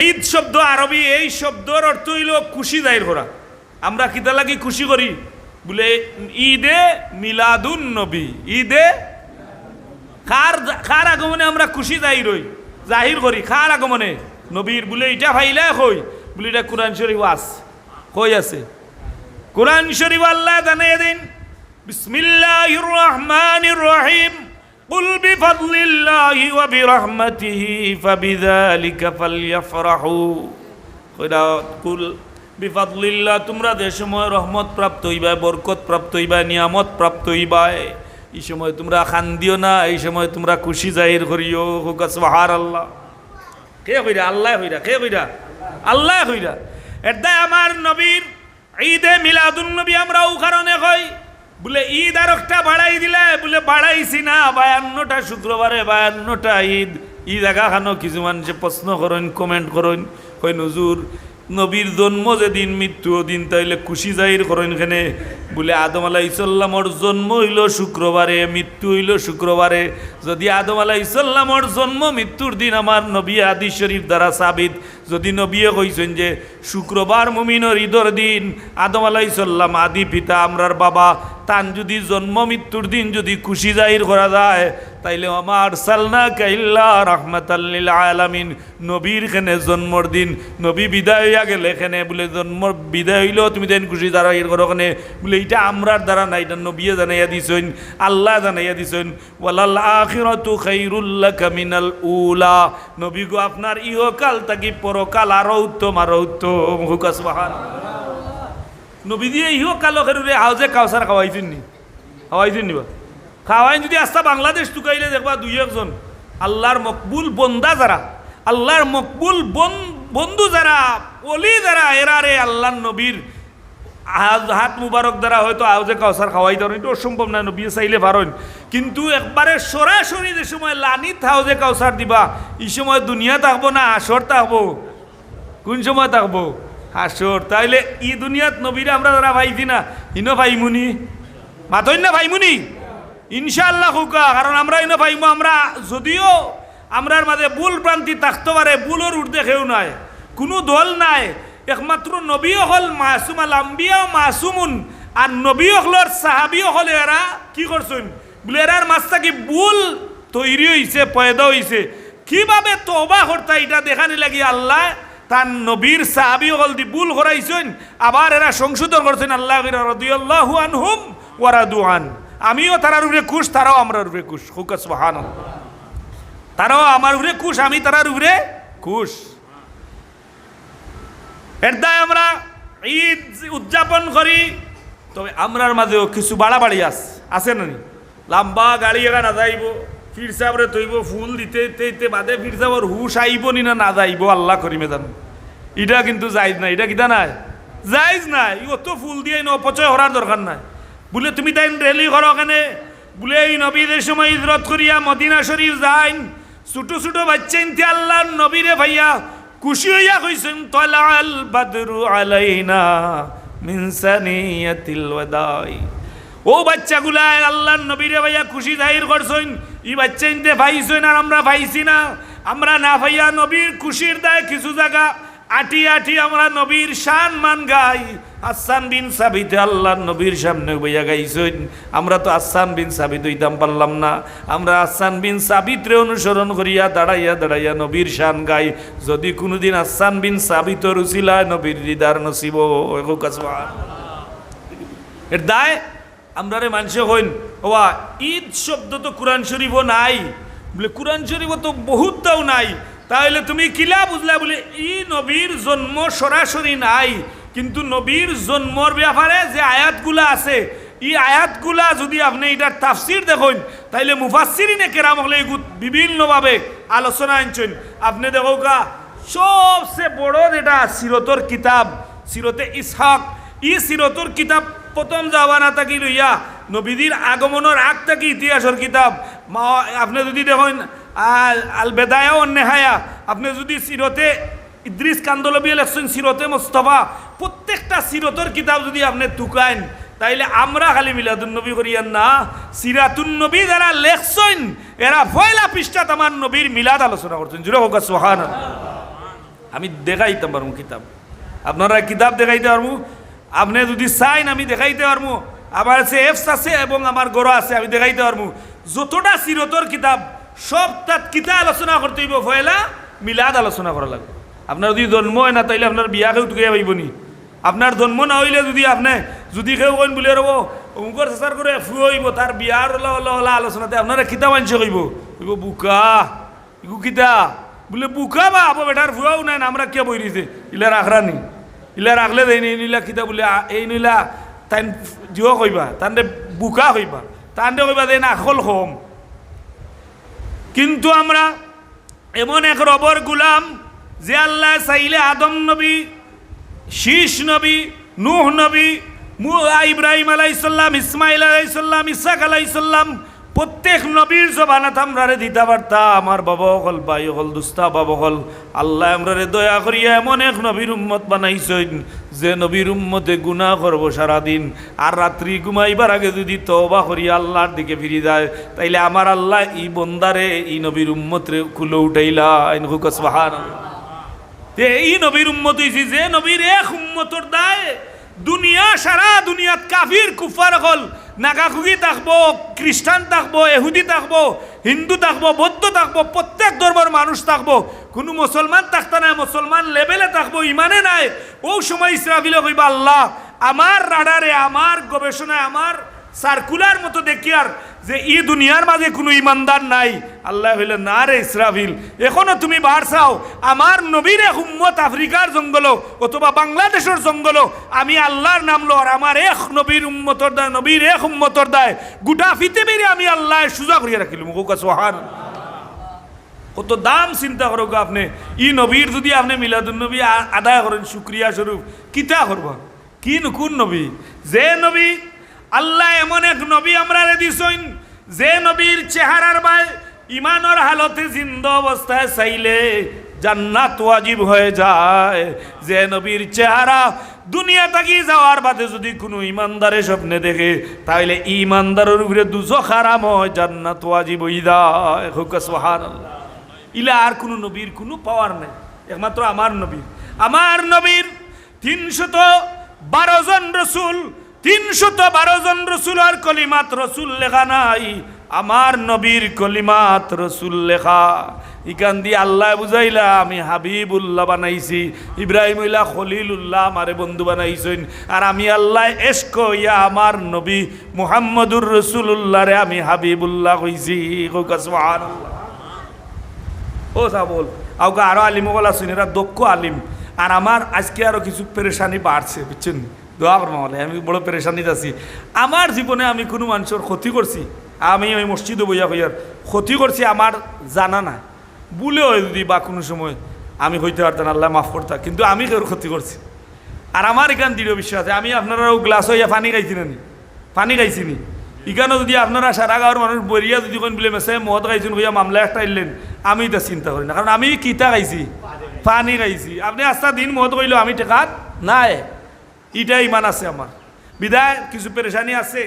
ঈদ শব্দ আরবি, এই শব্দর অর্থ হইল খুশি জাহির করা। আমরা কিতা লাগি খুশি করি বলে ঈদে মিলাদুন নবী, ঈদে কার আগমনে আমরা খুশি জাহির করি, কার আগমনে? নবীর। বলে এটা ভাইলা কই বলে এটা কোরআন শরীফ কই আছে। কোরআন শরীফ আল্লাহ জানাই দিন, বিসমিল্লাহির রহমানির রহিম, কুল বিফাদলিল্লাহি ওয়া বিরহমাতিহি ফাবিযালিকা ফালইফরাহু। কইরা কুল বিফাদলিল্লাহ, তোমরা যে সময় রহমত প্রাপ্ত হইবা, বরকত প্রাপ্ত হইবা, নিয়ামত প্রাপ্ত হইবা, এই সময় তোমরা খান্দিও না, এই সময় তোমরা খুশি জাহির করিও। হোক সুবহানাল্লাহ। কে কইরা? আল্লাহ কইরা। কে কইরা? আল্লাহ কইরা। এটা আমার নবীর ঈদে মিলাদুন নবী আমরা ও কারণে কই বলে ঈদ আর একটা বাড়াই দিলে বলে বাড়াইছি না, 52টা শুক্রবারে 52টা ঈদ। ঈদ আগা খানো কিছু মানুষে প্রশ্ন করেন, কমেন্ট করেন, কই নজুর নবীর জন্ম যেদিন মৃত্যু দিন তাইলে খুশি জাহির করেন কেনে? বলে আদম আলাইহিস সালামর জন্ম হইল শুক্রবারে, মৃত্যু হইল শুক্রবারে। যদি আদম আলাইহিস সালামর জন্ম মৃত্যুর দিন আমার নবী হাদিস শরীফ দ্বারা সাবিত, যদি নবীয়ে কইছেন যে শুক্রবার মুমিনের ঈদর দিন, আদম আলাইহিস সালাম আদি পিতা আমরার বাবা, তান যদি জন্ম মৃত্যুর দিন যদি খুশি জাহির করা যায়, তাইলে আমার সালনাকা ইল্লা রাহমাতাল লিল আলামিন, নবীর খেনে জন্মর দিন নবী বিদায় হইয়া গেলে এখানে বলে জন্ম বিদায় হইলেও তুমি দেন খুশি জাহির করো কেনে? বলে এটা আমরার দ্বারা না, এটা নবীয়ে জানাইয়া দিছেন, আল্লাহ জানাইয়া দিছেন। ওয়ালাল আখিরাতু খায়রুল লাকা মিনাল উলা, নবী গো আপনার ইহকাল থাকি পরকাল আরো উত্তম, আরো উত্তম। হুক সুবহানাল্লাহ। নবী দিয়ে ইহকাল খেরুরে হাউজে কাউসার খাওয়াইছেন নি? খাওয়াইছেন নিবা? খাওয়াই যদি আস্তা বাংলাদেশ টুকাইলে দেখবা দুই একজন আল্লাহর মকবুল বন্দা যারা, আল্লাহর মকবুল বন্ধু যারা, ওলি যারা, এরারে আল্লাহর নবীর হাত মুবারক দ্বারা হয়তো আউজে কাউসার খাওয়াই দেন, এটা অসম্ভব না, নবী চাইলে পারেন। কিন্তু একবারে সরাসরি যে সময় লানিত হাউজে কাউসার দিবা, এই সময় দুনিয়া থাকবো না আসর থাকবো? কোন সময় থাকবো? হাসর। তাইলে ই দুনিয়াত নবীরা আমরা যারা ভাইছি না, ইনো ভাইমুনি মাতই না ভাইমুনি ইনশাআল্লাহ হুকা। কারণ আমরা ইনো ভাইমু, আমরা যদিও আমরার মাঝে ভুল ভ্রান্তি থাকতে পারে, ভুলের ঊর্ধ্বে কেউ নাই, কোনো দল নাই, একমাত্র নবী হল মাসুম, আল আম্বিয়া মাসুমুন। আর নবী হলর সাহাবি হলে এরা কি করছেন বলে এরার মাঝটা কি ভুল তৈরি হয়েছে, পয়দা হয়েছে, কিভাবে তওবা করতে এটা দেখানি লাগি আল্লাহ তার নবীর সাহাবি হল দি ভুল করাইছেন, আবার এরা সংশোধন করছেন। আল্লাহ রাদিয়াল্লাহু আনহুম ওয়া রাদু আন, আমিও তারার উপরে খুশ, তারাও আমার উপরে খুশ। হুক সুবহানাল্লাহ। তারাও আমার উপরে খুশ, আমি তারার উপরে খুশ। এর দায় আমরা ঈদ উদযাপন করি, তবে আমরার মাঝেও কিছু বাড়াবাড়ি আছে না? লম্বা গাড়ি এগা না যাইব, ফির সাবরে তৈব ফুল দিতে বাদে ফির সাবর হুশ আইব নি না যাইব আল্লাহ করিমে জানো। এটা কিন্তু যাইজ নাই, এটা কিতা নাই, যাইজ নাই। অত ফুল দিয়ে অপচয় করার দরকার নাই। বলে তুমি তাই রেলি করো কেনে? বলে এই নবীদের সময় হিজরত করিয়া মদিনা শরীফ যাইন, ছোট ছোট বাচ্চা ইনতে আল্লাহর নবীরে ভাইয়া খুশি হইয়া কইছেন তালাল বাদরু আলাইনা মিন সানিয়াতিল ওয়াদাই। ও বাচ্চাগুলা আল্লাহর নবীরে ভাইয়া খুশি জাহির করছেন, এই বাচ্চা ইনতে ভাইছেন আর আমরা ভাইছি না। আমরা না ভাইয়া নবীর খুশির দায় কিছু জায়গা আটি আটি আমরা নবীর শান মান গাই। হাসান বিন সাবিত আল্লাহর নবীর সামনে বইয়া গাইছেন, আমরা তো হাসান বিন সাবিত হইতাম পারলাম না, আমরা হাসান বিন সাবিতরে অনুসরণ করিয়া দাঁড়াইয়া দাঁড়াইয়া নবীর শান গাই। যদি কোনোদিন হাসান বিন সাবিতর উসিলায় নবীর হৃদার নসিব এর দায় আমরা রে মানুষে হইন। ওয়া ঈদ শব্দ তো কোরআন শরীফও নাই, বলে কোরআন শরীফও তো বহুতটাও নাই, তাহলে তুমি কিলা বুঝলা? বলে ই নবীর জন্ম সরাসরি নাই, কিন্তু নবীর জন্মর ব্যাপারে যে আয়াতগুলা আছে, এই আয়াতগুলা যদি আপনি এটার তাফসির দেখেন, তাইলে মুফাসসিরিনে কেরাম হলে বিভিন্নভাবে আলোচনা আনছেন। আপনি দেখো কা সবচেয়ে বড় যেটা সিরতর কিতাব, সিরতে ইসহাক, ই সিরতর কিতাব প্রথম জামানা থাকি লইয়া নবীদের আগমনের আগ থাকি ইতিহাসের কিতাব। আপনি যদি দেখেন আল বেদায়া ও নেহায়া, আপনি যদি সিরতে ইদ্রিস কান্দলবী লেখছেন সিরতে মোস্তফা, প্রত্যেকটা সিরতর কিতাব যদি আপনি টুকাইন, তাইলে আমরা খালি মিলাদুন নবী করিয়ান না, সিরাতুন নবী যারা লেখছেন এরা পয়লা পৃষ্ঠাত আমার নবীর মিলাদ আলোচনা করছেন। জুড়ে হোক সুবহানাল্লাহ। আমি দেখাইতাম পারবো কিতাব, আপনারা কিতাব দেখাইতে পারবো, আপনি যদি চাইন আমি দেখাইতে পারবো। আমার কাছে এফস আছে এবং আমার গড় আছে, আমি দেখাইতে পারবো। যতটা সিরতর কিতাব সব তাত কিতা আলোচনা করতে হইব, পয়লা মিলাদ আলোচনা করা লাগবে। আপনার যদি জন্ম হয় না তাইলে আপনার বিয়াকেও টুকে পাইব নি। আপনার জন্ম না হইলে যদি কেউ কইন বলে রব অমুকর চেষ্টার করে ফুয়ে হইব, তার বিয়ার ওলা আলোচনাতে আপনারা কিতা মানছে কইব, কইব বুকা ইগু কিতা বলে বুকা বা আবো বেটার ফুয়াও নাই, আমরা কে বই দিছে ইলা রাখরানি, ইলা রাখলে দেয়নি নীলা কিতা বলে এই নীলা তাই জিও কইবা, তান্ডে বুকা কইবা, তান্ডে কইবা দেয় না আকল কম। কিন্তু আমরা এমন এক রবর গুলাম যে আল্লাহ চাইলে আদম নবী, শীষ নবী, নূহ নবী, ইব্রাহিম আলাইসাল্লাম, ইসমাইল আলাইসাল্লাম, ইসাক আলাইসাল্লাম, প্রত্যেক নবীর জবানাত আমরারে দিতে পারতা। আমার বাবা হল, ভাই হল, দুস্তা বাবা হল, আল্লাহ আমরারে দয়া করিয়া এমন এক নবীর উম্মত বানাইছেন যে নবীর উম্মতে গুনাহ করবো সারাদিন, আর রাত্রি ঘুমাইবার আগে যদি তওবা করিয়া আল্লাহর দিকে ফিরে যায়, তাইলে আমার আল্লাহ ই বন্দারে ই নবীর উম্মতরে খুলে উঠাইলা। সুবহানাল্লাহ। এই নবীর উম্মত হইছি যে নবীর এক উম্মতর দায় দুনিয়া, সারা দুনিয়াত কাফির কুফার হল, নাগাখুগি থাকবো, খ্রিস্টান থাকবো, এহুদি থাকবো, হিন্দু থাকবো, বৌদ্ধ থাকবো, প্রত্যেক ধর্মের মানুষ থাকবো, কোনো মুসলমান থাকতে নাই, মুসলমান লেভেলে থাকবো, ইমানে নাই। ও সময় ইসরাফিল কইবা আল্লাহ আমার রাডারে, আমার গবেষণায়, আমার সার্কুলার মতো দেখি আর যে ই দুনিয়ার মাঝে কোনো ইমানদার নাই। আল্লাহ হইলে না রে ইসরাফিল, এখনো তুমি বার চাও আমার নবীর এক উম্মত আফ্রিকার জঙ্গল অথবা বাংলাদেশের জঙ্গল, আমি আল্লাহর নাম লো, আর আমার এক নবীর উম্মতর দায়, নবীর এক উম্মতর দায় গোটা পৃথিবীরে আমি আল্লাহ সুজা করিয়া রাখিল। সুবহানাল্লাহ। কত দাম চিন্তা করো আপনি, ই নবীর যদি আপনি মিলাদুন্নবী আদায় করেন শুক্রিয়া স্বরূপ, কিতা করবা? কি কোন নবী? যে নবী আল্লাহ এমন এক নবী আমরা দিছেন যে নবীর চেহারার বাই ইমানের হালতে জিন্দা অবস্থায় চাইলে জান্নাত ওয়াজিব হয়ে যায়। যে নবীর চেহারা দুনিয়া থাকি যাওয়ার বাদে যদি কোনো ইমানদারে স্বপ্নে দেখে, তাহলে ইমানদারের উপরে দুজখ হারাম হয়, জান্নাত ওয়াজিব হয়ে যায়। সুবহানাল্লাহ। ইলা আর কোনো নবীর কোনো পাওয়ার নাই, একমাত্র আমার নবীর। আমার নবীর 312 জন রসুল, 312 জন রসুল আর কলিমাত রসুল লেখা নাই, আমার নবীর কলিমাত রসুল লেখা। ইকান দিয়ে আল্লাহ বুঝাইলা আমি হাবিবুল্লাহ বানাইছি, ইব্রাহিম হইলা খলিলুল্লাহ আমারে বন্ধু বানাইছেন, আর আমি আল্লাহ এশক ইয়া আমার নবী মুহাম্মদুর রসুল্লাহ রে আমি হাবিবুল্লাহ কইছি। সুবহানাল্লাহ। ও সাবল আউকা আরো আলিম বলা শুনি, এরা দক্ষ আলিম। আর আমার আজকে আরো কিছু পেরেশানি বাড়ছে, বুঝছেন? দোয়া করবো, আমি বড় পেরেশানিতে আছি। আমার জীবনে আমি কোনো মানুষের ক্ষতি করছি, আমি ওই মসজিদে বইয়া হইয়ার ক্ষতি করছি আমার জানা না, বলে হয় যদি বা কোনো সময় আমি হইতে পারতাম, আল্লাহ মাফ করতাম, কিন্তু আমি কেউ ক্ষতি করছি। আর আমার এখান দৃঢ় বিশ্বাস আছে, আমি আপনারাও গ্লাস হইয়া পানি খাইছি না, পানি খাইছি নি, এখানে যদি আপনারা সারা গাঁর মানুষ বরিয়া যদি কোন বলে মেসে মদ খাইছেন হইয়া মামলা একটা এলেন, আমি এটা চিন্তা করি না, কারণ আমি কিতা খাইছি, পানি খাইছি। আপনি আস্তা দিন মদ কইলেও আমি টেকাত নাই, ইটা ইমান আছে আমার। বিদায় কিছু পেরেশানি আছে,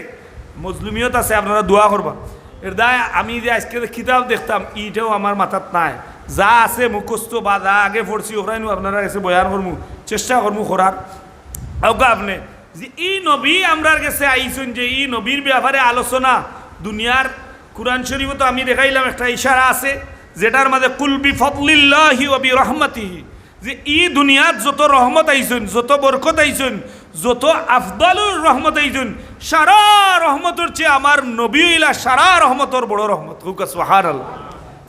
মজলুমিয়ত আছে, আপনারা দোয়া করবা। এর দায় আমি যে আজকে কিতাব দেখতাম ইটাও আমার মাথাত নাই, যা আছে মুখস্থ বা যা আগে পড়ছি ওখানে আপনারা কাছে বয়ান করবো, চেষ্টা করবো করার। ওকে আপনি যে ই নবী আমরার কাছে আইছেন, যে ই নবীর ব্যাপারে আলোচনা দুনিয়ার কুরআন শরীফ তো আমি দেখাইলাম একটা ইশারা আছে যেটার মাঝে কুল বিফদলিল্লাহি ওয়া বিরহমাতিহি, যে ই দুনিয়াত যত রহমত আইছেন, যত বরকত আইছেন, যত আফদালুর রহমত আইছেন, সারা রহমতের চেয়ে আমার নবী হইলা সারা রহমতর বড় রহমত। সুবহানাল্লাহ।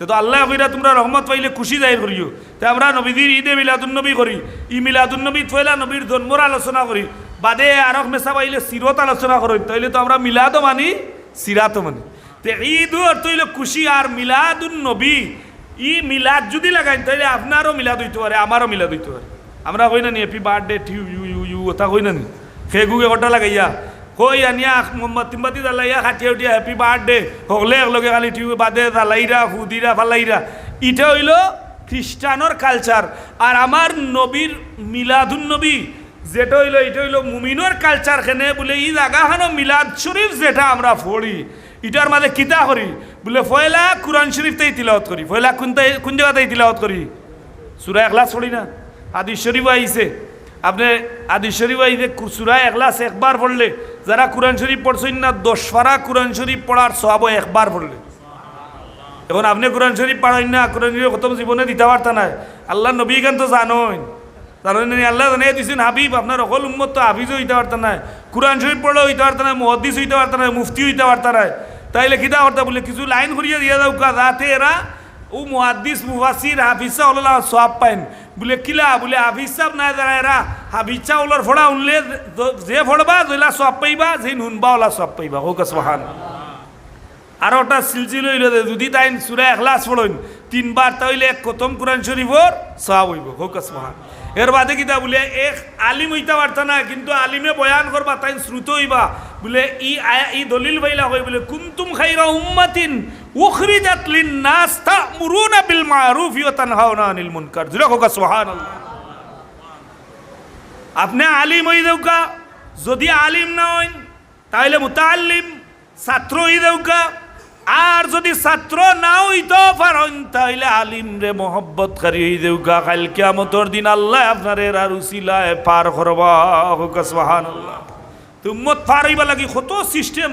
তো আল্লাহ কইরা তোমরা রহমত পাইলে খুশি জাহির করিও। তো আমরা নবীদের ঈদে মিলাদুন্নবী করি, ই মিলাদুন্নবী পয়লা নবীর জন্মর আলোচনা করি, বাদে আরক মেসা পাইলে সিরত আলোচনা করি, তাইলে তো আমরা মিলাদও মানি সিরাতও মানি। তো ঈদ অর্থ হইল খুশি, আর মিলাদুন্নবী ই মিলাদ যদি লাগাই তাহলে আপনারও মিলাদ হইতে পারে, আমারও মিলাদ হইতে পারে। আমরা কই না নি happy birthday to you you you ওটা কই না নি, ফেগুকে কটা লাগাইয়া কই আনিয়া মোমবাতি জ্বালাইয়া খাটিয়া উঠিয়া হ্যাপি বার্থডে হলে একলগে খালি টিউ বাদে জ্বালাইরা হুদিরা ফালাইরা, এটা হইল খ্রিস্টানোর কালচার। আর আমার নবীর মিলাদুন্নবী যেটা হইলো এটা হইলো মুমিনোর কালচার। খেনে বলে ই জায়গাখানো মিলাদ শরীফ যেটা আমরা পড়ি এটার মাঝে কিতা করি বলে পয়লা কুরআন শরীফতেই তিলাওয়াত করি। পয়লা কোন জায়গাতেই তিলাওয়াত করি? সূরা ইখলাস পড়ি না? হাদিস শরীফ আইছে আপনি হাদিস শরীফ আইছে সূরা ইখলাস একবার পড়লে যারা কোরআন শরীফ পড়ছেন না 10 পারা কোরআন শরীফ পড়ার সওয়াব একবার পড়লে। এখন আপনি কোরআন শরীফ পড়েন না, কোরআন শরীফ খতম জীবনে দিতে পারতা না। আল্লাহ নবী গান তো জানেন আল্লাহ জানিয়ে দিয়েছেন হাবিব আপনার অকল উম্মত তো হাফিজও হইতে পারত না, কোরআন শরীফ পড়লেও হইতে পারত না, মুহাদ্দিস হইতে পারত না, মুফতি হইতে পারত না। তাইলে কিতা করতে বলে কিছু লাইন ঘুরিয়ে দিয়ে দাও যাতে এরা ও মুহাদ্দিস মুফাসসির হাফিজা ওলা সওয়াব পাইন। বলে কিলা বলে হাফিজ সাহেব না যারা এরা হাফিজা ওলার ফোড়া উনলে যে ফোড়বা জইলা সওয়াব পাইবা, যে নুনবা ওলা সওয়াব পাইবা। হোক সুবহানাল্লাহ। আর ওটা সিলসিলা হইল যদি তাই সূরা ইখলাস পড়েন 3 বার তাইলে এক খতম কোরআন শরীফর সওয়াব হইব। হোক সুবহানাল্লাহ। এর বাদে কিতা বলে এক আলিম হইতে পারত না, কিন্তু আলিমে বয়ান করবা তাই শ্রুত হইবা। বলে ই দলিল পাইলা হয় বলে কুনতুম খাইরা উম্মাতিন উখরিজাত লিন-নাস তা'মুরুনা বিল মা'রুফি ওয়া তানহাউনা আনিল মুনকার। জোরে হোক সুবহানাল্লাহ। আপনি আলিম হই দেউকা, যদি আলিম না হইন তাহলে মুতাআল্লিম ছাত্র হই দেউকা, আর যদি ছাত্র না হইতো পারেন তাহলে আলিম রে মোহব্বত করি হই দেউকা। কাল কিয়ামতের দিন আল্লাহ আপনার এর আর উসিলায় পার করবা। হোক সুবহানাল্লাহ। তো উম্মত পার হইবা লাগি কত সিস্টেম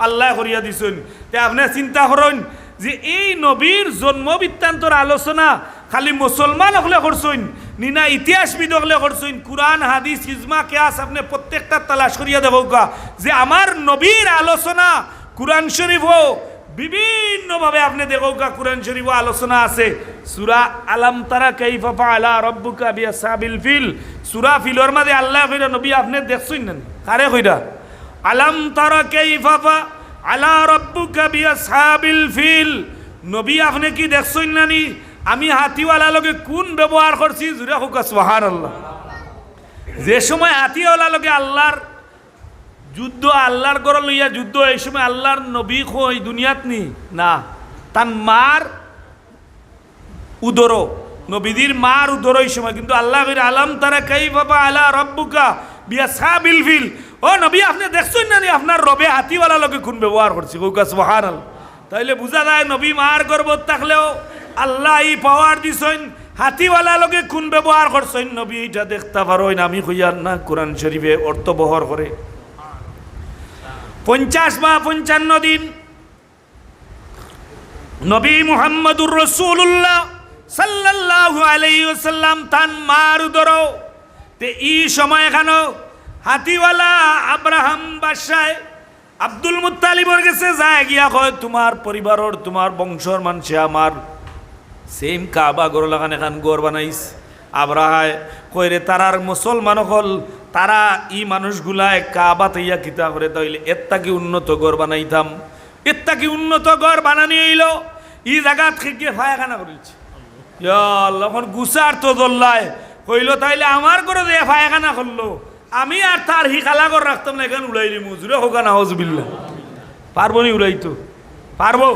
আল্লাহ করিয়া দিছেন। তে আপনি চিন্তা করেন যে এই নবীর জন্ম বৃত্তান্তর আলোচনা খালি মুসলমান হলে করছেন নিনা ইতিহাসবিদ হলে করছেন, কুরআন হাদিস ইজমা কিয়াস আপনি প্রত্যেকটা তালাশ করিয়া দেবকা যে আমার নবীর আলোচনা কুরআন শরীফ বিভিন্নভাবে আপনি দেখোকা কুরআন শরীফ আলোচনা আছে। সূরা আলাম তারা কাইফা ফাআলা রাব্বুকা বিআসহাবিল ফিল, সূরা ফিলর মধ্যে আল্লাহ কইরা নবী আপনি দেখছেন না কারে কইরা আলাম তারা কাইফা ফাআলা রাব্বুকা বিআসহাবিল ফিল, নবী আপনি কি দেখছেন না নি আমি হাতিওয়ালা লগে কোন ব্যবহার করছি। জুরে হোক সুবহানাল্লাহ। যে সময় হাতিওয়ালা লগে আল্লাহর যুদ্ধ, আল্লাহর গড় লইয়া যুদ্ধ, এই সময় আল্লাহর নবী কই দুনিয়াত নি না, তার মার উদর নবীদের মার উদর এই সময়। কিন্তু আল্লাহ কইরা আলাম তারা কাইফা ফাআলা রাব্বুকা বিআসহাবিল ফিল, ও নবী আপনি দেখছেন না নি আপনার রবে হাতিওয়ালা লগে কোন ব্যবহার করছি। হোক সুবহানাল্লাহ। তাইলে বুঝা যায় নবী মার গর্বত থাকলেও আল্লাহ এই পাওয়ার দিছেন হাতিওয়ালা লগে কোন ব্যবহার করছেন নবী এটা দেখতে পারেন। আমি কইয়ার না কোরআন শরীফে অর্থ বহর করে 50 বা 55 দিন নবী মুহাম্মদুর রাসূলুল্লাহ সাল্লাল্লাহু আলাইহি ওয়াসাল্লাম তান মার ধরো তে এই সময় এখানে হাতিওয়ালা আব্রাহাম বাদশাহ আব্দুল মুত্তালিবর কাছে যায় গিয়া কয় তোমার পরিবারের তোমার বংশর মানুষে আমার সেম কাবা গড় লাগান এখান গড় বানাইস। আব্রাহায় কইরে তারার মুসলমান হল তারা ই মানুষগুলায় কাবা তৈয়া কিতা করে তাইলে এত্তা কি উন্নত গড় বানাইতাম, এত্তা কি উন্নত গড় বানানি হইল ই জায়গা থেকে ফায়খানা করেছে। এখন গুসার তো দোল্লায় কইল তাইলে আমার করে যে ফায়খানা করলো আমি আর তার হি খালা করে রাখতাম না, এখানে উড়াই দিই মজুরে হোকা না হজবিল্লা। পারবো নি উড়াইতো? পারবো?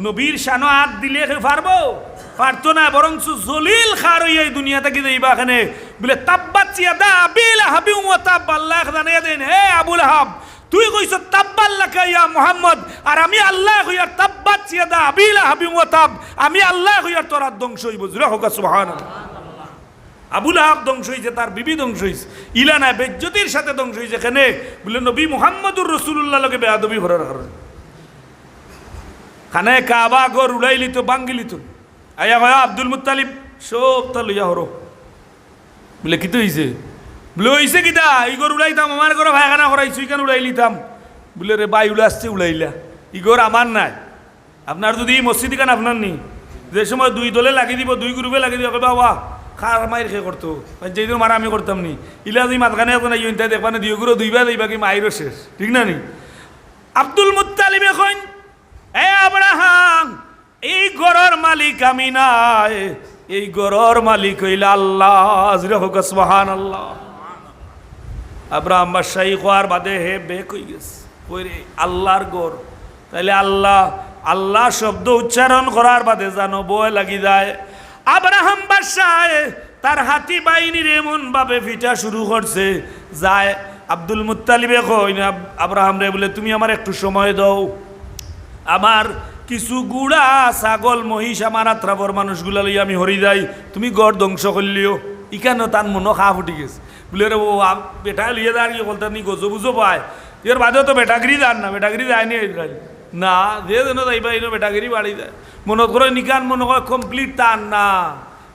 নবীর শানো হাত দিলে পারবো? পারতো না, বরং জলিল খার হইয়া এই দুনিয়া থেকে যাইবা এখানে বলে তাব্বাত ইয়াদা আবি লাহাবি ওয়া তাব। আল্লাহ জানিয়ে দেন হে আবু লাহাব তুই কইছ তাব্বাল লাকা ইয়া মুহাম্মদ, আর আমি আল্লাহ কইয়া তাব্বাত ইয়াদা আবি লাহাবি ওয়া তাব, আমি আল্লাহ কইয়া তোর ধ্বংস হইব। জুরা হোক সুবহানাল্লাহ। আবু লাহাব ধ্বংস হয়েছে, তার বিবি ধ্বংস হয়েছে, ইলানা বেজ্জতির সাথে ধ্বংস হয়েছে। এখানে বলে নবী মুহাম্মদুর রাসূলুল্লাহ লগে বেয়াদবি করার কারণে খানে কাবা গর উড়াইলি তো বাঙ্গিলি তো আয়া ভাই আব্দুল মুত্তালিব সব তা লইয়া হরো। বলে কি তো হইছে? বলে হইছে কিতা ইগর উড়াইতাম আমার ঘরে ভাইখানা করাইছো কেন উড়াইলিতাম? বলে রে বাই উড়ে আসছে উড়াইলা, ইগর আমার নাই। আপনার যদি মসজিদ খান আপনার নি, যে সময় দুই দলে লাগিয়ে দিব দুই গ্রুপে লাগিয়ে দিব বাবা খার মায়ের খেয়ে করতো যেদিন মারা আমি করতাম নি ইলা দুই মাঝখানে এখন ইন্টাই দেখবা না দুই গুরু দুইবার দিবা কি মায়েরও শেষ, ঠিক না নি? আব্দুল মুত্তালিব এখন এ আব্রাহাম এই গরর মালিক আমি নাই, এই গরর মালিক হইল আল্লাহ। সুবহানাল্লাহ। আব্রাহাম বাদশাহী কোয়ার বাদে হে বেক হয়ে গেছে কইরে আল্লাহর গর। তাইলে আল্লাহ আল্লাহ শব্দ উচ্চারণ করার বাদে জানো বয় লাগি যায়। আব্রাহাম বাদশাহ তার হাতি বাহিনীর এমন ভাবে ফিটা শুরু করছে যায়। আব্দুল মুত্তালিবে কই না আব্রাহাম রে বলে তুমি আমার একটু সময় দাও, আমার কিছু গুড়া ছাগল মহিষ আমার আত্রাবর মানুষগুলা লইয়া আমি হরি যাই, তুমি গড় ধ্বংস করলিও। ইখানো তার মনো খা ফুটি গেছে বলে রে ও বেটা লিয়ে দাঁড় গিয়ে বলতে নি গজো বুঝো পায় এর বাদেও তো বেটাগিরি যান না বেটাগিরি যায়নি না যে যেন যাইবা এই বেটাগিরি বাড়ি যায় মনে করে নিকান মনে হয় কমপ্লিট তার না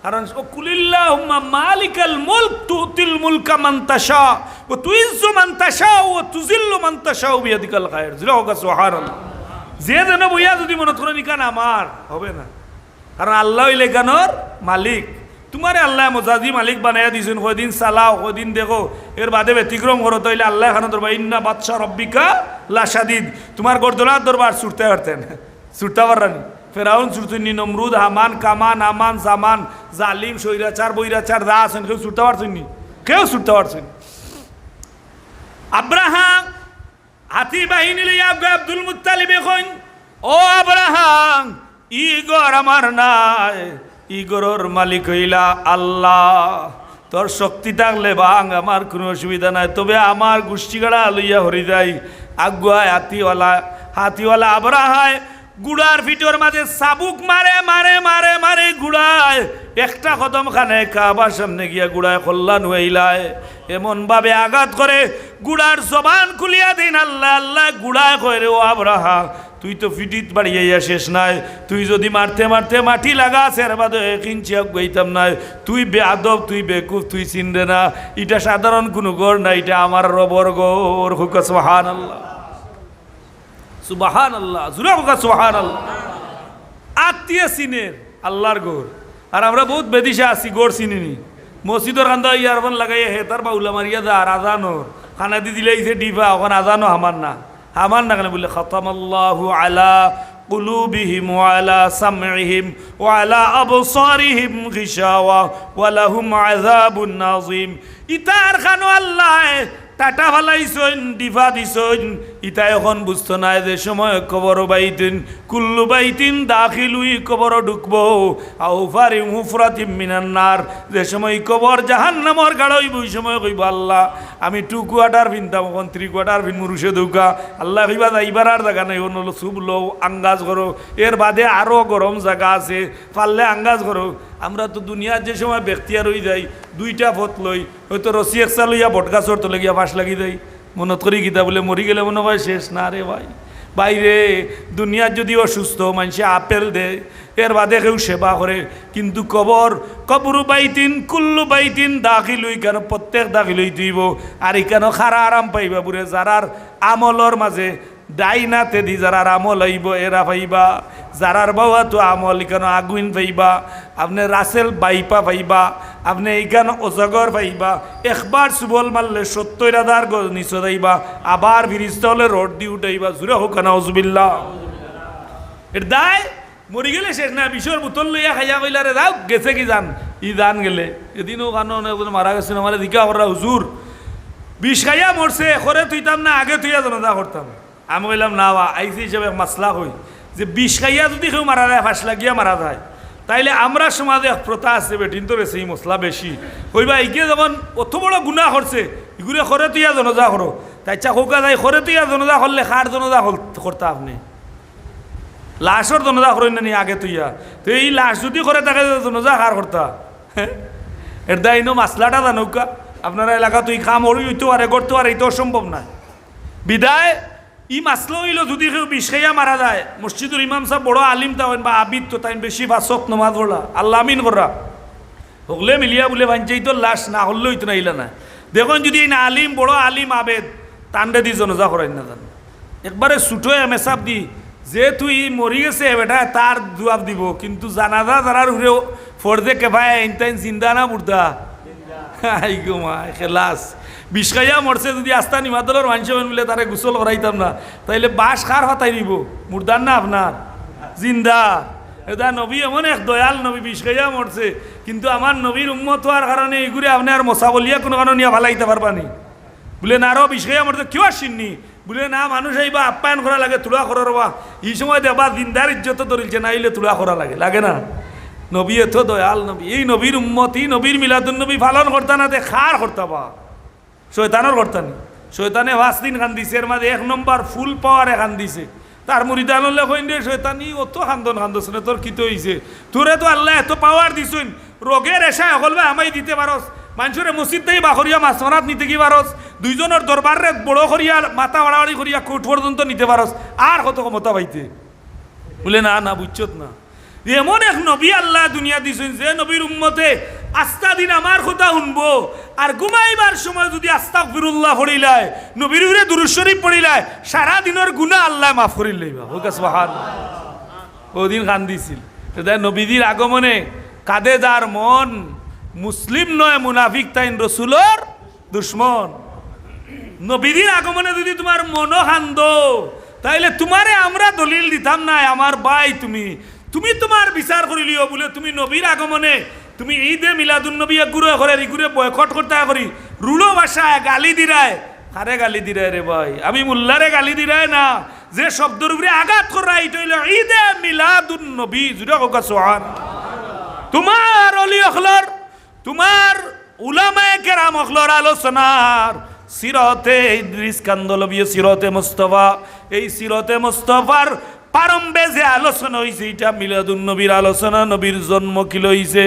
কারণ কুলিল্লাহুম্মা মালিকাল মুলক তুতিল মুলকা মান তাশা ওয়া তুইজ্জু মান তাশা ওয়া তুযিল্লু মান তাশা বিয়াদিকাল খায়র জিরা হোক সুবহানাল্লাহ যে যেন বইয়া যদি মনে করে নিকান আমার হবে না কারণ আল্লাহ হইলে কানোর মালিক তোমারে আল্লাহ মজাজি মালিক বানাইয়া দিয়েছেন কয়দিন চালাও কয়দিন দেখো এর বাদে ব্যতিক্রম করো তাইলে আল্লাহ খানো দরবার ইন্না বাদশা রব্বিকা লাশাদিদ তোমার গর্দনার দরবার ছুটতে পারতেন ছুটতে পারলেন ফেরাউন ছুটতেননি নমরুদ হামান কামান আমান জামান জালিম সৈরাচার বৈরাচার দা আছেন কেউ ছুটতে পারছেন নি কেউ ছুটতে পারছেন আব্রাহাম হাতি বাহিনী লইয়া আব্দুল মুত্তালিব এখন ও আব্রাহাম ই ঘর আমার নাই ই ঘরের মালিক হইলা আল্লাহ তোর শক্তি থাকলে ভাঙ আমার কোনো অসুবিধা নাই তবে আমার গোষ্ঠীগাড়া লইয়া হরি যাই আগুয়ায় হাতিওয়ালা আব্রাহায় গুড়ার ভিতর মাঝে চাবুক মারে মারে মারে মারে গুড়ায় একটা কদম খানে কাবার সামনে গিয়া গুড়ায় কল্যাণ হইলায় এমন ভাবে আঘাত করে গুড়ার জবান খুলিয়া দিন আল্লাহ আল্লাহ গুড়ায় কয়ে ও আব্রাহা তুই তো ফিটিত বাড়িয়া শেষ নাই তুই যদি মারতে মারতে মাটি লাগাস এর বাদে কিঞ্চি গইতাম নাই তুই বেআদব তুই বেকুফ তুই চিনরে না এটা সাধারণ কোনো গড় না এটা আমার রবর গড় হুক সুবহানাল্লাহ সুবহানাল্লাহ জুরা হুক সুবহানাল্লাহ আত্মীয় চিনের আল্লাহর গড় আর আমরা বহুত বেদিশা আছি গড় চিনিনি মসজিদর কান্দা ইয়ারফোন লাগাইয়া হেতার বাউলা মারিয়া দা আর আজানোর খানা দি দিলে ইসে ডিফা ওখানে আজানো হামান না কেন বলে খতামাল্লাহু আলা কুলুবিহিম ওয়া আলা সামইহিম ওয়া আলা আবসারিহিম গিশাওয়া ওয়া লাহুম আযাবুন নাযীম ইতার খানো আল্লাহ টাটা ফালাইছইন ডিফা দিছইন ইতা এখন বুঝতো না যে সময় কবর বাইতিন কুল্লু বাইতিন দাখিলুই কবর ঢুকবো আও ফারি মুফরাতিম মিনান নার যে সময় কবর জাহান্নামর গাড়ই ওই সময় কইব আল্লাহ আমি 2 কোয়ার্টার ভিনতাম এখন 3 কোয়ার্টার ভিন মুরুষে দৌকা আল্লাহ কইবা যাইবার আর জায়গা নাই অন্য সুব লও আঙ্গাজ করো এর বাদে আরো গরম জায়গা আছে পারলে আঙ্গাজ করো আমরা তো দুনিয়ার যে সময় ব্যক্তিয়ার হয়ে যাই 2টা পথ লই হয়তো রসি একসা লইয়া বটগাছর তো লাগিয়া ফাঁস লাগি দেয় মনত করি গীতা বলে মরি গেলে মনে হয় শেষ না রে ভাই বাইরে দুনিয়ার যদি অসুস্থ মানুষে আপেল দেয় এর বাদে কেউ সেবা করে কিন্তু কবরু বাইতিন কুল্লু বাইতিন দাখিল হই কেন প্রত্যেক দাখিল হই দিব আর এখানে খারা আরাম পাইবা বুড়ে যারার আমলর মাঝে ডাইনাতে দি যারার আমল হইব এরা পাইবা যারার বাবা তো আমল এখানে আগুন পাইবা আপনি রাসেল বাইপা পাইবা আপনি এইখানে অজগর পাইবা একবার সুবল মারলে 70,000 গজ নিচে যাইবা আবার ফিরিস্তা হলে রোড দিয়ে উঠাইবা জুড়ে হোক না উজবিল্লাহ এর দায় মরি গেলে শেষ না বিষর বোতল লইয়া খাইয়া কইলা রে যাও গেছে কি জান ই জান গেলে এদিনও কারণ মারা গেছে আমার দিকা করা হুজুর বিষ খাইয়া মরছে করে তুইতাম না আগে তুইয়া জনতা করতাম আমি কইলাম না আইসি হিসেবে মাসলা হই যে বিষ খাইয়া যদি কেউ মারা যায় ফাঁস লাগিয়া মারা যায় তাইলে আমরা সমাজে প্রথা আছে বেটিন তো বেশি মশলা বেশি কইবা এইকে যখন অত বড় গুণা করছে এগুলো করে তুইয়া জনজা করো তাই চা কোকা যায় করে তুইয়া জনজা করলে খার জনজা করতা আপনি লাশর জনজা করেন না নি আগে তুইয়া তো এই লাশ যদি করে তাকে জনজা খার করতা এর দায় ইনো মাসলাটা জানৌকা আপনারা এলাকা তুই খাম ওরই হইতে পারে করতে পারে এই তো অসম্ভব না বিদায় ই মাসলা হইল যদি কেউ বিষ খাইয়া মারা যায় মসজিদুর ইমাম সাহেব বড় আলিম তাইন বা আবিদ তো তাই বেশি বাসক নমাজ পড়লা আল্লাহ আমিন করা হগলে মিলিয়া বলে ভাঞ্চাই তো লাশ না হলে হইতো না ইলা না দেখুন যদি এই না আলিম বড় আলিম আবেদ টান্ডে দি জনজা করাই না জান একবারে ছুটো মেসাব দি যে তুই মরি গেছে বেটা তার জবাব দিব কিন্তু জানাজা যারার ঘুরে ফর্দে কেফায় আইনতাইন জিন্দা না বুড়দা আই গো মা খেলাস বিষ খাইয়া মরছে যদি আস্তা নিমাদলের মানুষ বলে তারে গোসল করাইতাম না তাইলে বাস খার হতাই দিব মুর্দার না আপনার জিন্দা এটা নবী এমন এক দয়াল নবী বিষ খাইয়া মরছে কিন্তু আমার নবীর উম্মত হওয়ার কারণে এইগুলি আপনি আর মশা বলিয়া কোনো কারণে নিয়ে ভালাইতে পারবানি বলে না আরও বিষ খাইয়া মরছে কেউ আসেননি বলে না মানুষ এইবা আপ্যায়ন করা লাগে তুলা করার বা এই সময় দেবা জিন্দার ইজ্জত ধরিলছে না আইলে তুলা করা লাগে না নবী এত দয়াল নবী এই নবীর উম্মতি নবীর মিলাদুন নবী পালন করতা না দে খার করতা বা শয়তানোর করতানি শয়তানে 5 দিন খান দিছে এর মাঝে 1 নম্বর ফুল পাওয়ার খান দিছে তার মুরিদানলে কইন রে শয়তানি অত খান্দন খান্দছ না তোর কিতে হইছে তোরে তো আল্লাহ এত পাওয়ার দিছুন রোগের এসা হল ভাই আমায় দিতে পারস মানুষের মসজিদ থেকে বাখরিয়া মাছমারাত নিতে কি পারস দুইজনের দরবারে বড় করিয়া মাথা বাড়াবাড়ি করিয়া কোর্ট পর্যন্ত নিতে পারস আর কত ক্ষমতা পাইতে বলে না না বুঝছত না এমন এক নবী আল্লাহ দুনিয়া দিছেন যে নবীর উম্মতে আস্তা দিন আমার কথা শুনবো আর ঘুমাইবার সময় যদি আস্তাগফিরুল্লাহ পড়িলায় নবীর উপরে দুরূদ শরীফ পড়িলায় সারা দিনের গুনাহ আল্লাহ মাফ করিল লইবা হোক সুবহানাল্লাহ ওদিন কান্দিছিল তাই নবীদের আগমনে কাঁদে যার মন মুসলিম নয় মুনাফিক তাইন রসুলোর দুশ্মন নবীদের আগমনে যদি তোমার মনও কান্দ তাইলে তোমারে আমরা দলিল দিতাম না আমার ভাই তুমি তোমার বিচার করিলিও বলে তুমি নবীর আগমনে তুমি ঈদে মিলাদুন নবী গুরু করে ইগুরে বয়কট করতে করি রুড়ো ভাষায় গালি দিরায় কারে গালি দিরায় রে ভাই আমি মোল্লারে গালি দিরায় না যে শব্দের উপরে আঘাত করা এটা হইল ঈদে মিলাদুন নবী জুড়ে হোক সুবহানাল্লাহ তোমার অলি অখলর তোমার উলামায়ে কেরাম অখলর আলোচনার সিরতে ইদ্রিস কান্দলবী সিরতে মুস্তাফা এই সিরতে মুস্তাফার প্রারম্ভে যে আলোচনা হয়েছে এটা মিলাদুন নবীর আলোচনা নবীর জন্ম কি লইছে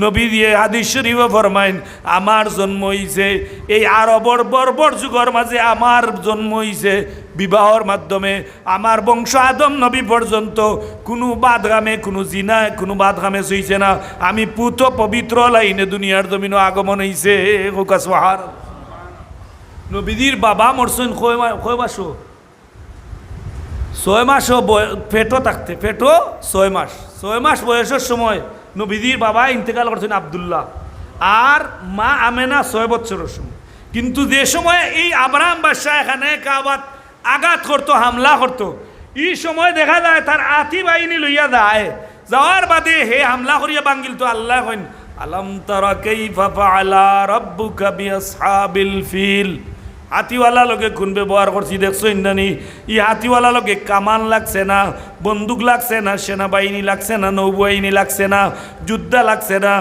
নবী দিয়ে হাদিস শরীফে ফরমাইন আমার জন্ম হইছে এই আরবর বর্বর যুগের মাঝে আমার জন্ম হইছে বিবাহর মাধ্যমে আমার বংশ আদম নবী পর্যন্ত কোনো বাদগামে কোনো জিনায় কোনো বাদগামে হইছে না আমি পুত পবিত্র লাইনে দুনিয়ার জমিনও আগমন হইছে সুবহানাল্লাহ নবীদের বাবা মরছেন কয় মাস 6 মাস পেটো থাকতে পেটো 6 মাস বয়সের সময় নবীদের বাবা ইন্তেকাল করছেন আব্দুল্লাহ আর মা আমেনা 6 বছরের সময় কিন্তু যে সময় এই আব্রাহাম বাদশাহ এখানে কাবাত আঘাত করতো হামলা করতো এই সময় দেখা যায় তার আতি বাহিনী লইয়া যায় যাওয়ার বাদে হে হামলা করিয়া বাঙ্গিল তো আল্লাহ কইন আলাম তারা কাইফা ফাআলা রাব্বুকা বিআসহাবিল ফিল হাতিওয়ালা লোকে কোন ব্যবহার করছি দেখছো ইন্দানি ই হাতিওয়ালা লোকে কামান লাগছে না বন্দুক লাগছে না সেনাবাহিনী লাগছে না নৌবাহিনী লাগছে না যুদ্ধ লাগছে না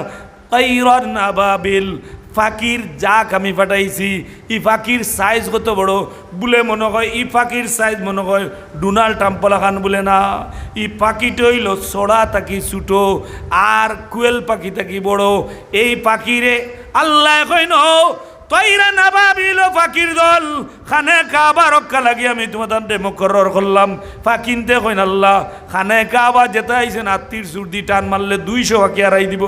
কাইরান আবাবিল ফাকির যাক আমি পাঠাইছি ই ফাকির সাইজ কত বড় বলে মনে হয় ই ফাকির সাইজ মনে হয় ডোনাল্ড ট্রাম্পলা খান বলে না ই পাখিটা হইল সোড়া তাকি ছুটো আর কুয়েল পাখি তাকি বড় এই পাখিরে আল্লাহ কইন তৈরা নাবাবিল ফাকির দল খানে কাবা রক্ষা লাগি আমি তোমাদের মুকরর করলাম ফাকিনতে কইন আল্লাহ খানে কাবা যেতে আইছেন আত্মীর সুরদি টান মারলে 200 ফাঁকি হারাই দিব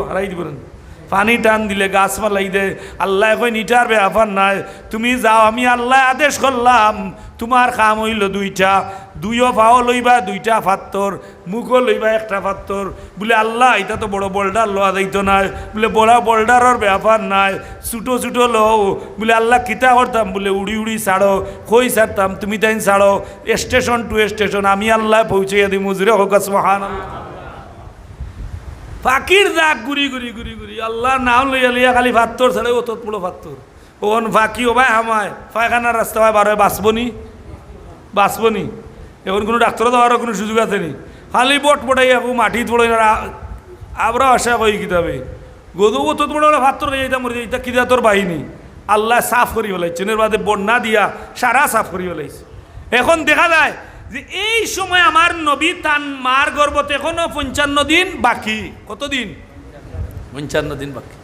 পানি টান দিলে গাছ মালাই দে আল্লাহ কইন ইটার ব্যাপার নাই তুমি যাও আমি আল্লাহ আদেশ করলাম তোমার কাম হইল 2টা 2 পাও লইবা 2টা পাত্তর মুখও লইবা 1টা পাত্তর বলে আল্লাহ এটা তো বড় বোল্ডার লওয়া যাইতো না বলে বড় বোল্ডারের ব্যাপার নাই ছোটো ছোটো লও বলে আল্লাহ কিতা করতাম বলে উড়ি উড়ি ছাড়ো কই ছাড়তাম তুমি তাই ছাড়ো স্টেশন টু স্টেশন আমি আল্লাহ পৌঁছাইয়া দিই মুজরে হোক সুবহানাল্লাহ ফাকির যাক ঘুরি আল্লাহ নাম লইয়া লইয়া খালি পাত্তর ছাড়ে অত বড় পাত্তর ওন ফাঁকি ও ভাই আমায় পায়খানার রাস্তা ভাই বার হয় বাঁচবনি এখন কোনো ডাক্তারও দেওয়ারও কোনো সুযোগ আছে নি খালি বট পটাই এখন মাটি পড়াই না আমরা আশা করি কিতাবে গদু অত বড় পাত্তর যাইতাম মরে যাইতা কিতা তোর বাহিনী আল্লাহ সাফ করি ফেলাইছে এর বাদে বন্যা দিয়া সারা সাফ করি ফেলাইছে এখন দেখা যায় যে এই সময় আমার নবী তান মার গর্ভতে এখনো 55 দিন বাকি কতদিন 55 দিন বাকি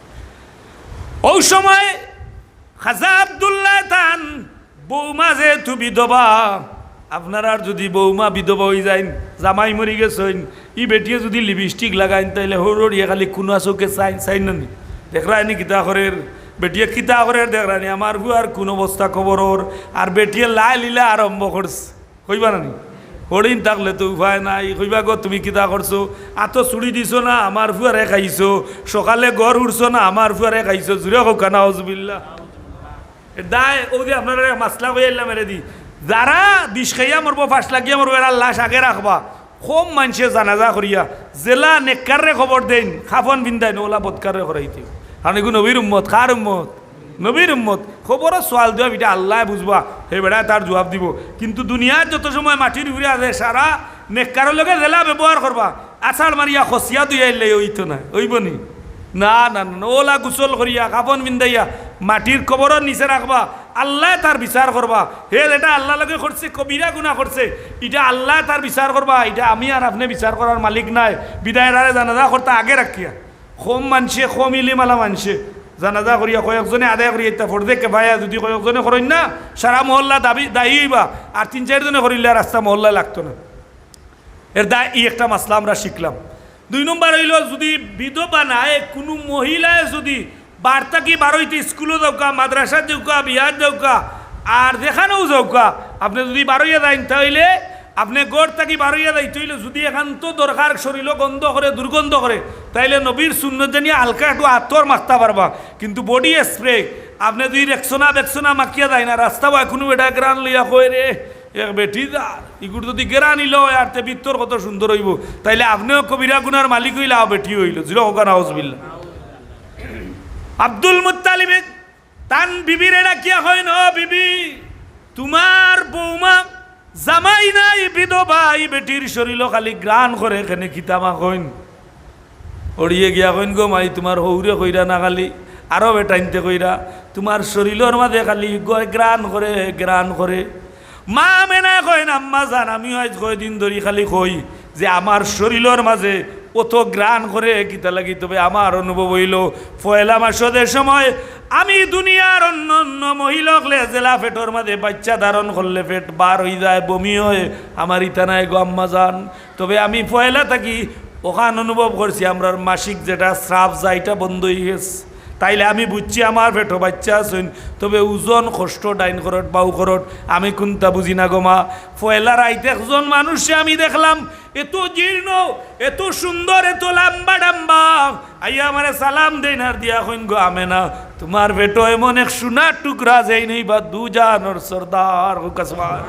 ওই সময় খাজা আব্দুল্লাহ তান বৌমা যে তু বিধবা আপনার আর যদি বৌমা বিধবা হয়ে যায় জামাই মরি গেছেন ই বেটিয়ে যদি লিপস্টিক লাগাইন তাইলে হরিয়া খালি কুনা চৌকে চাইন নি দেখরানি কিতা করের বেটিয়ে কিতা করের দেখরানি আমার আর কোন অবস্থা খবর আর বেটিয়ে লাই লীলা আরম্ভ করছে কইবা না হরিণ থাকলে তো উপায় নাই কইবা গো তুমি কিতা করছো আতো চুড়ি দিছো না আমার ফুয়ারে খাইছো সকালে গড় উঠছো না আমার ফুয়ারে খাইছো জুড়ে হোক না হজবিল্লা দায় ও যে আপনারা মাসলা হয়ে এলাম মেরে দি যারা বিষ খাইয়া মরবো ফাঁস লাগিয়া মরবো এরা লাশ আগে রাখবা খুব মানুষে জানাজা করিয়া জেলা নেককারে খবর দেন খাফন বিন্দাই ওলা বৎকারে করাইতে আর এগুলো নবীর উম্মত কার উম্মত নবীর উম্মত খবরও সোয়াল দেওয়া এটা আল্লাহ বুঝবা সেই বেড়ায় তার জবাব দিব কিন্তু দুনিয়ার যত সময় মাটির ঘুরে আছে সারা নেককারের লগে জেলা ব্যবহার করবা আছাড় মারিয়া খসিয়া দুই আইলে ওইতো না ওইব নি না না না ওলা গোসল করিয়া কাপন বিন্দাইয়া মাটির কবরের নিচে রাখবা আল্লাহ তার বিচার করবা হে এটা আল্লাহ লগে করছে কবিরা গুনাহ করছে এটা আল্লাহ তার বিচার করবা এটা আমি আর আপনি বিচার করার মালিক নাই বিদায়ের আরে জানাজা করতে আগে রাখিয়া কম মানছে কম ইলিমালা মানছে জানাজা করিয়া কয়েকজনে আদায় করিয়া ইত্যা ফোর দেখে ভাইয়া যদি কয়েকজনে করেন না সারা মহল্লা দায়ী হইবা আর 3-4 জনে করিলে রাস্তা মহল্লা লাগতো না এর দায় এই একটা মাসলা আমরা শিখলাম 2 নম্বর হইল যদি বিধবা নাই কোনো মহিলায় যদি বার্তা কি বারোইতে স্কুলে যাওকা মাদ্রাসা যাওকা বিহার যাওকা আর যেখানেও যাওকা আপনি যদি বারোইয়া যাইন তাহলে আপনি গড় থাকি বারোইয়া যাইতে হইলে যদি একান্ত দরকার শরীর গন্ধ করে দুর্গন্ধ করে তাইলে নবীর সুন্নত জানিয়ে হালকা একটু আতর মাখতে পারবা কিন্তু বডি স্প্রে আপনি যদি বেকসোনা মাখিয়া যায় না রাস্তা বা এখনো এটা গ্রান লইয়া কই রে এক বেটি যা ইগুর যদি গেরা নিল আর তে বিত্তর কত সুন্দর হইব তাইলে আপনিও কবিরা গুনার মালিক হইলে বেটি হইল জিরো হোকা নাউজুবিল্লাহ আব্দুল মুত্তালিব তান বিবির এটা কিয়া হয় না বিবি তোমার বৌমা জামাই নাই বিধবা এই বেটির শরীর খালি গ্রাণ করে এখানে কিতামা কইন ওড়িয়ে গিয়া কইন গো মাই তোমার হৌরে কইরা না খালি আরো বেটাইনতে কইরা তোমার শরীরের মাঝে খালি গ্রাণ করে মা মেনা কইন আম্মা জান আমি আজ কয়দিন ধরি খালি কই যে আমার শরীরের মাঝে অত গ্রাণ করে কিতা লাগি তবে আমার অনুভব হইল পয়লা মাসের সময় আমি দুনিয়ার অন্য অন্য মহিলাকলে জেলা পেটর মাঝে বাচ্চা ধারণ করলে পেট বার হয়ে যায় বমি হয় আমার ইতা নাই গো আম্মা জান তবে আমি পয়লা থাকি ওখান অনুভব করছি আমরা মাসিক যেটা স্রাব যায় এটা বন্ধ হয়ে গেছে তাইলে আমি বুঝছি আমার পেটো বাচ্চা আছেন তবে ওজন কষ্ট ডাইন করট বাউ করট আমি কোনটা বুঝি না গোমা পয়লা রাইতে একজন মানুষে আমি দেখলাম এত জীর্ণ এত সুন্দর এত লাম্বা ডাম্বা আইয়া আমারে সালাম দেন আর দিয়া কইন গো আমে না তোমার পেটো এমন এক সোনার টুকরা যেই নেই বা দুজানোর সর্দার হুকাসবার